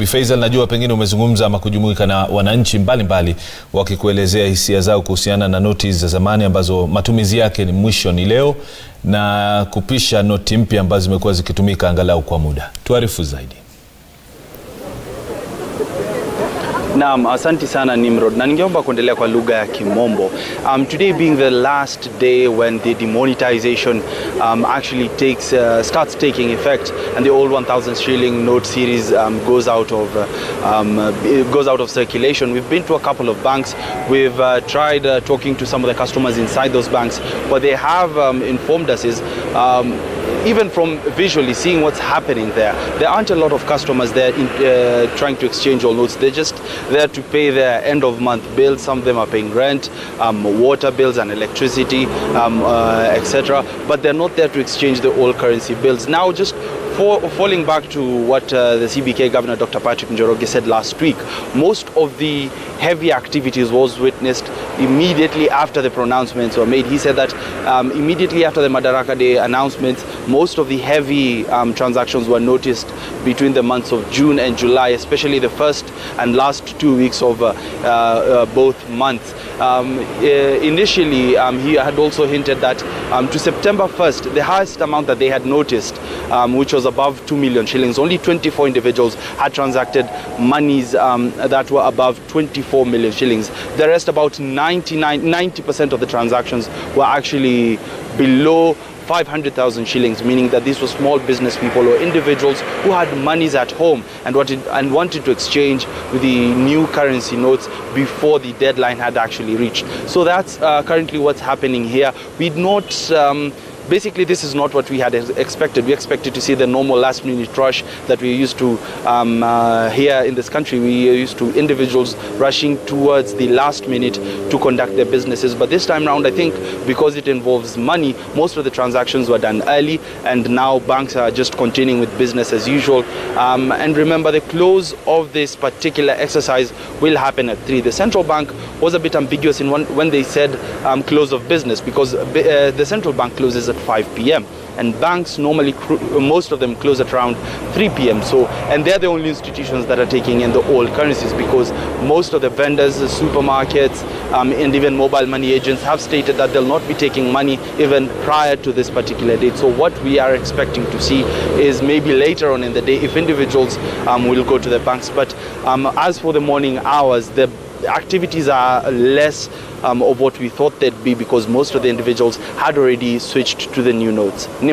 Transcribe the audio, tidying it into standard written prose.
Faisal, najua pengine umezungumza ama kujumuika na wananchi mbalimbali wakikuelezea hisia zao kuhusiana na noti za zamani ambazo matumizi yake ni mwisho ni leo na kupisha noti mpya ambazo zimekuwa zikitumika angalau kwa muda. Tuarifu zaidi. Naam, asante sana Nimrod. Na ningeomba kuendelea kwa lugha ya Kimombo. Today being the last day when the demonetization actually starts taking effect, and the old 1,000 shilling note series goes out of circulation. We've been to a couple of banks. We've tried talking to some of the customers inside those banks. What they have informed us is even from visually seeing what's happening there aren't a lot of customers there trying to exchange all notes. They're just there to pay their end of month bills. Some of them are paying rent, water bills and electricity, etc. But they're not there to exchange the old currency bills. Now, just falling back to what the CBK Governor Dr. Patrick Njoroge said last week, most of the heavy activities was witnessed immediately after the pronouncements were made. He said that immediately after the Madaraka Day announcements, most of the heavy transactions were noticed between the months of June and July, especially the first and last 2 weeks of both months. Initially, he had also hinted that to September 1st, the highest amount that they had noticed, which was above 2 million shillings, only 24 individuals had transacted monies that were above 24 million shillings. The rest, about 90% of the transactions were actually below 500,000 shillings, meaning that these were small business people or individuals who had monies at home and wanted to exchange with the new currency notes before the deadline had actually reached. So that's currently what's happening here. We'd not basically, this is not what we had expected. We expected to see the normal last-minute rush that we used to here in this country. We are used to individuals rushing towards the last minute to conduct their businesses. But this time around, I think because it involves money, most of the transactions were done early, and now banks are just continuing with business as usual. And remember, the close of this particular exercise will happen at 3. The central bank was a bit ambiguous in when they said close of business, because the central bank closes at 5 p.m. and banks normally, most of them close at around 3 p.m. So, and they're the only institutions that are taking in the old currencies, because most of the vendors, the supermarkets, and even mobile money agents have stated that they'll not be taking money even prior to this particular date. So what we are expecting to see is maybe later on in the day if individuals will go to the banks. But as for the morning hours, the activities are less of what we thought they'd be, because most of the individuals had already switched to the new notes. Nimrod.